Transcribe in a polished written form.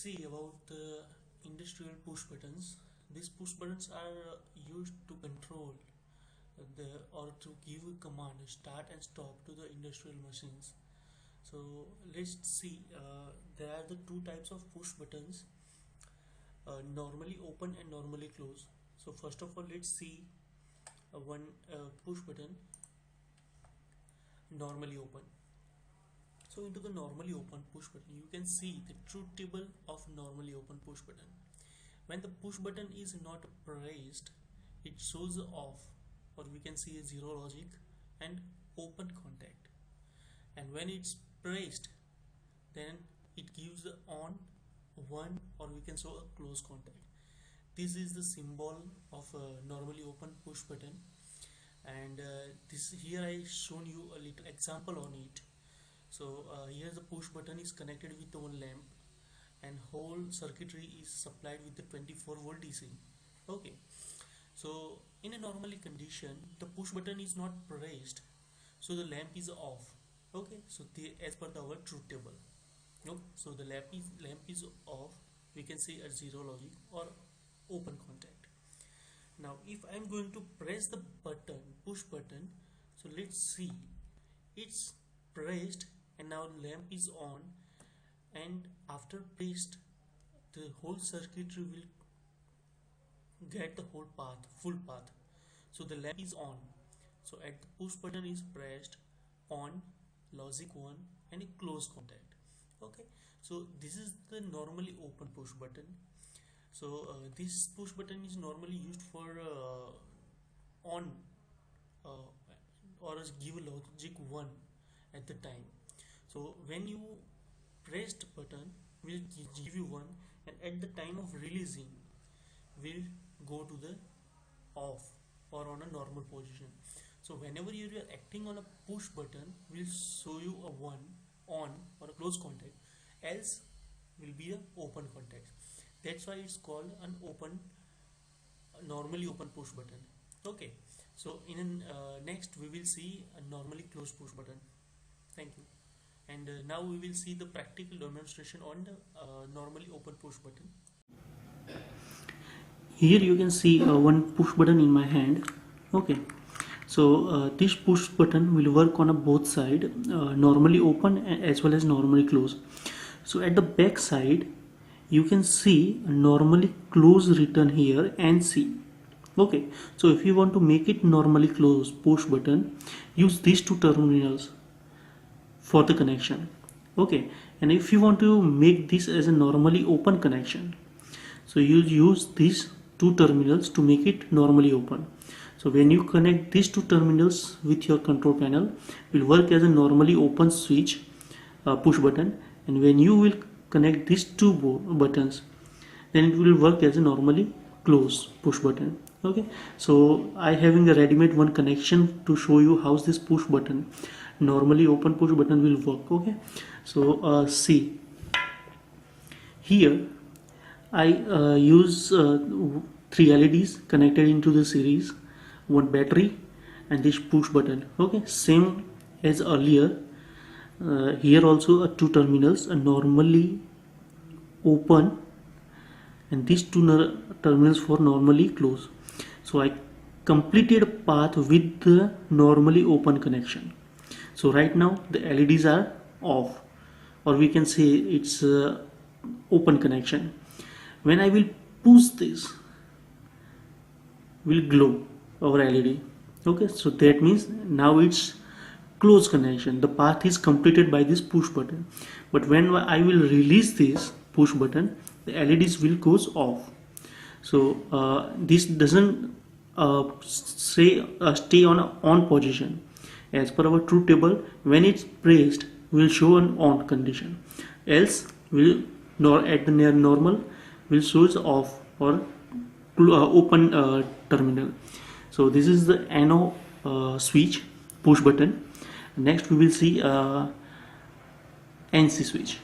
see about the industrial push buttons. These push buttons are used to control the or to give a command start and stop to the industrial machines. So let's see. There are the two types of push buttons: normally open and normally close. So first of all, let's see one push button normally open. So into the normally open push button, you can see the truth table of normally open push button. When the push button is not pressed, it shows off, or we can see a zero logic and open contact. And when it's pressed, then it gives the on, one, or we can show a close contact. This is the symbol of a normally open push button, and this here I shown you a little example on it. So here the push button is connected with one lamp, and whole circuitry is supplied with the 24 volt DC. Okay, so in a normally condition, the push button is not pressed, so the lamp is off. Okay, so as per our truth table. Okay, so the lamp is off. We can say a zero logic or open contact. Now if I'm going to press the button, push button, so let's see, it's pressed and now lamp is on, and after pressed, the whole circuitry will get the whole path, full path. So the lamp is on. So at the push button is pressed, on, logic 1, and a close contact. Okay, so this is the normally open push button. So this push button is normally used for on or give logic 1 at the time. So when you pressed button will give you 1, and at the time of releasing will go to the off or on a normal position. So whenever you are acting on a push button, will show you a 1 on or a close contact, else will be a open contact. That's why it's called an open, normally open push button. Okay, so in next we will see a normally closed push button. Thank you. And now we will see the practical demonstration on the normally open push button. Here you can see one push button in my hand. Okay, so this push button will work on a both side, normally open as well as normally close. So at the back side you can see a normally close written here and see. Okay, so if you want to make it normally close push button, use these two terminals for the connection. Okay, and if you want to make this as a normally open connection, so you use these two terminals to make it normally open. So when you connect these two terminals with your control panel, will work as a normally open switch push button, and when you will connect these two buttons, then it will work as a normally close push button. Okay, so I having a ready-made one connection to show you how this push button, normally open push button, will work. Okay, so see here I use 3 LEDs connected into the series, one battery and this push button. Okay, same as earlier. Here also 2 terminals, a normally open and these 2 terminals for normally close. So I completed a path with the normally open connection. So right now the LEDs are off, or we can say it's open connection. When I will push this, will glow our LED. Okay, so that means now it's close connection. The path is completed by this push button. But when I will release this push button, the LEDs will goes off. So this doesn't stay on position. As per our truth table, when it's pressed, will show an on condition. Else will at the near normal will show off or open terminal. So this is the NO switch push button. Next we will see NC switch.